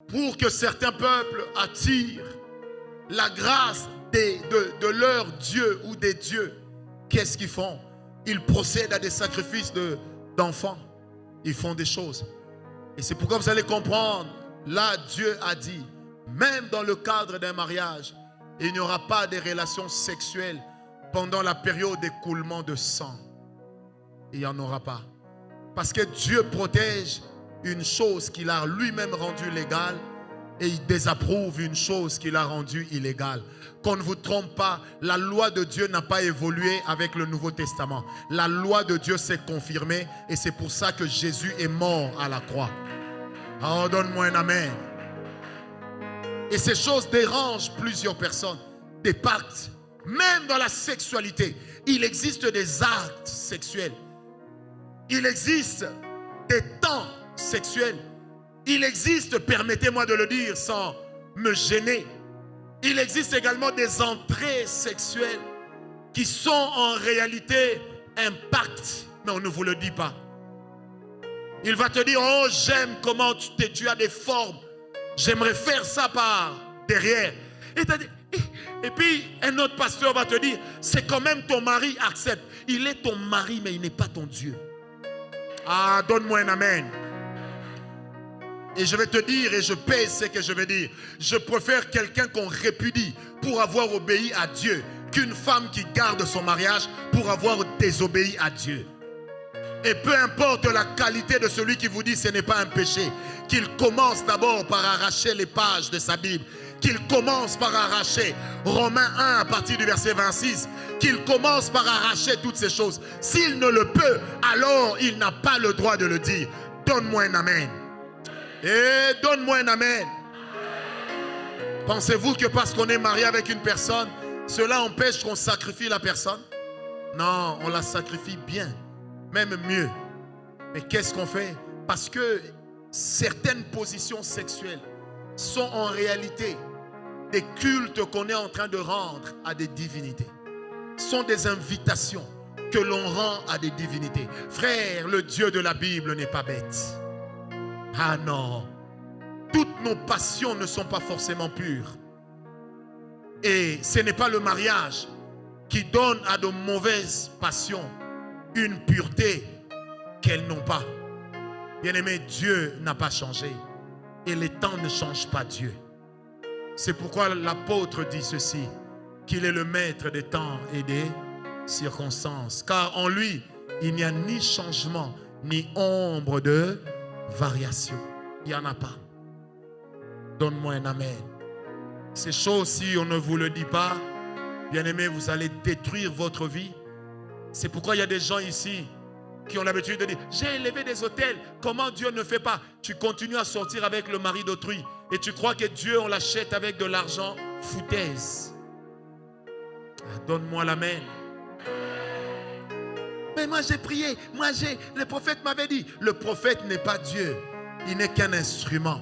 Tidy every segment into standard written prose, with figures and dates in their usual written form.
pour que certains peuples attirent la grâce de leur Dieu ou des dieux, qu'est-ce qu'ils font? Ils procèdent à des sacrifices d'enfants. Ils font des choses. Et c'est pourquoi vous allez comprendre, là Dieu a dit, même dans le cadre d'un mariage, il n'y aura pas de relations sexuelles pendant la période d'écoulement de sang. Il n'y en aura pas. Parce que Dieu protège une chose qu'il a lui-même rendue légale et il désapprouve une chose qu'il a rendue illégale. Qu'on ne vous trompe pas, la loi de Dieu n'a pas évolué avec le Nouveau Testament. La loi de Dieu s'est confirmée et c'est pour ça que Jésus est mort à la croix. Oh, donne-moi un amen. Et ces choses dérangent plusieurs personnes. Des pactes, même dans la sexualité, il existe des actes sexuels. Il existe des temps sexuels. Il existe, permettez-moi de le dire sans me gêner, il existe également des entrées sexuelles qui sont en réalité un pacte, mais on ne vous le dit pas. Il va te dire, oh j'aime comment tu as des formes, j'aimerais faire ça par derrière. Et puis un autre pasteur va te dire, c'est quand même ton mari, accepte. Il est ton mari mais il n'est pas ton Dieu. Ah, donne-moi un amen. Et je vais te dire, et je pèse ce que je vais dire, je préfère quelqu'un qu'on répudie pour avoir obéi à Dieu qu'une femme qui garde son mariage pour avoir désobéi à Dieu. Et peu importe la qualité de celui qui vous dit ce n'est pas un péché, qu'il commence d'abord par arracher les pages de sa Bible, qu'il commence par arracher Romains 1 à partir du verset 26, qu'il commence par arracher toutes ces choses. S'il ne le peut, alors il n'a pas le droit de le dire. Donne-moi un amen. Et donne-moi un amen. Pensez-vous que parce qu'on est marié avec une personne, cela empêche qu'on sacrifie la personne? Non, on la sacrifie bien, même mieux. Mais qu'est-ce qu'on fait? Parce que certaines positions sexuelles sont en réalité des cultes qu'on est en train de rendre à des divinités. Sont des invitations que l'on rend à des divinités. Frère, le Dieu de la Bible n'est pas bête. Ah non, toutes nos passions ne sont pas forcément pures. Et ce n'est pas le mariage qui donne à de mauvaises passions une pureté qu'elles n'ont pas. Bien-aimé, Dieu n'a pas changé. Et les temps ne changent pas Dieu. C'est pourquoi l'apôtre dit ceci, qu'il est le maître des temps et des circonstances. Car en lui, il n'y a ni changement, ni ombre de variation. Il n'y en a pas. Donne-moi un amen. Ces choses, si on ne vous le dit pas, bien aimé, vous allez détruire votre vie. C'est pourquoi il y a des gens ici qui ont l'habitude de dire, j'ai élevé des autels, comment Dieu ne fait pas? Tu continues à sortir avec le mari d'autrui et tu crois que Dieu, on l'achète avec de l'argent. Foutaise. Donne-moi l'amen. Mais moi j'ai prié, le prophète m'avait dit. Le prophète n'est pas Dieu, il n'est qu'un instrument.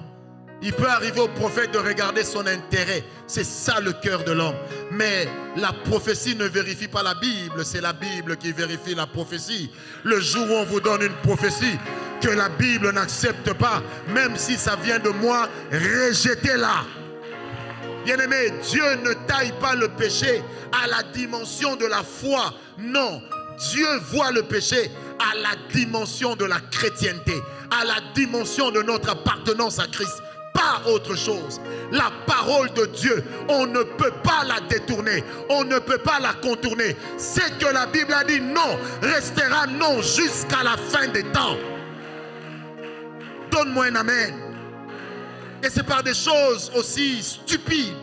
Il peut arriver au prophète de regarder son intérêt. C'est ça le cœur de l'homme. Mais la prophétie ne vérifie pas la Bible. C'est la Bible qui vérifie la prophétie. Le jour où on vous donne une prophétie que la Bible n'accepte pas, même si ça vient de moi, rejetez-la. Bien-aimé, Dieu ne taille pas le péché à la dimension de la foi. Non, Dieu voit le péché à la dimension de la chrétienté, à la dimension de notre appartenance à Christ. Pas autre chose. La parole de Dieu, on ne peut pas la détourner, on ne peut pas la contourner. C'est que la Bible a dit non, restera non jusqu'à la fin des temps. Donne-moi un amen. Et c'est par des choses aussi stupides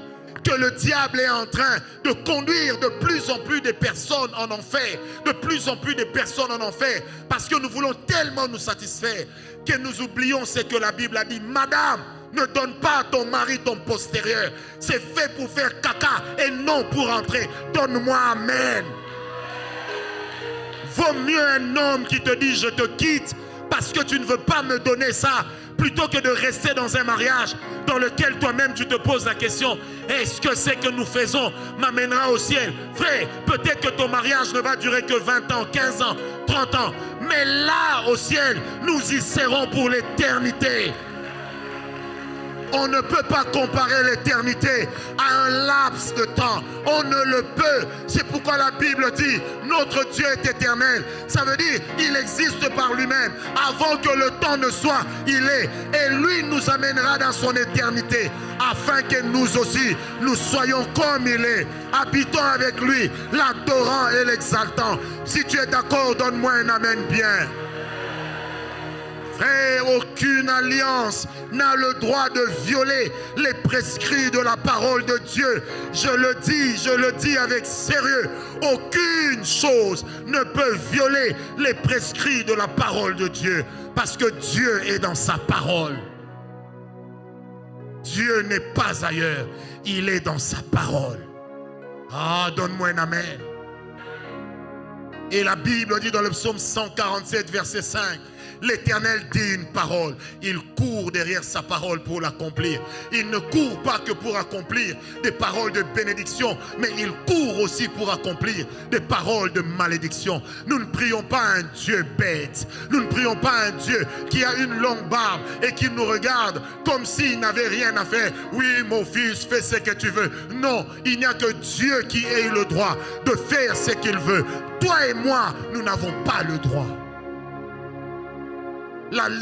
que le diable est en train de conduire de plus en plus de personnes en enfer. De plus en plus de personnes en enfer. Parce que nous voulons tellement nous satisfaire que nous oublions ce que la Bible a dit. Madame, ne donne pas à ton mari ton postérieur. C'est fait pour faire caca et non pour entrer. Donne-moi amen. Vaut mieux un homme qui te dit je te quitte parce que tu ne veux pas me donner ça, plutôt que de rester dans un mariage dans lequel toi-même tu te poses la question, est-ce que ce que nous faisons m'amènera au ciel? Frère, peut-être que ton mariage ne va durer que 20 ans, 15 ans, 30 ans, mais là au ciel, nous y serons pour l'éternité. On ne peut pas comparer l'éternité à un laps de temps. On ne le peut. C'est pourquoi la Bible dit, notre Dieu est éternel. Ça veut dire, il existe par lui-même. Avant que le temps ne soit, il est. Et lui nous amènera dans son éternité, afin que nous aussi, nous soyons comme il est. Habitons avec lui, l'adorant et l'exaltant. Si tu es d'accord, donne-moi un amen bien. Frère, aucune alliance n'a le droit de violer les prescrits de la parole de Dieu. Je le dis avec sérieux. Aucune chose ne peut violer les prescrits de la parole de Dieu. Parce que Dieu est dans sa parole. Dieu n'est pas ailleurs. Il est dans sa parole. Ah, donne-moi un amen. Et la Bible dit dans le psaume 147, verset 5, l'Éternel dit une parole, il court derrière sa parole pour l'accomplir. Il ne court pas que pour accomplir des paroles de bénédiction, mais il court aussi pour accomplir des paroles de malédiction. Nous ne prions pas un Dieu bête. Nous ne prions pas un Dieu qui a une longue barbe et qui nous regarde comme s'il n'avait rien à faire. Oui, mon fils, fais ce que tu veux. Non, il n'y a que Dieu qui ait le droit de faire ce qu'il veut. Toi et moi, nous n'avons pas le droit. La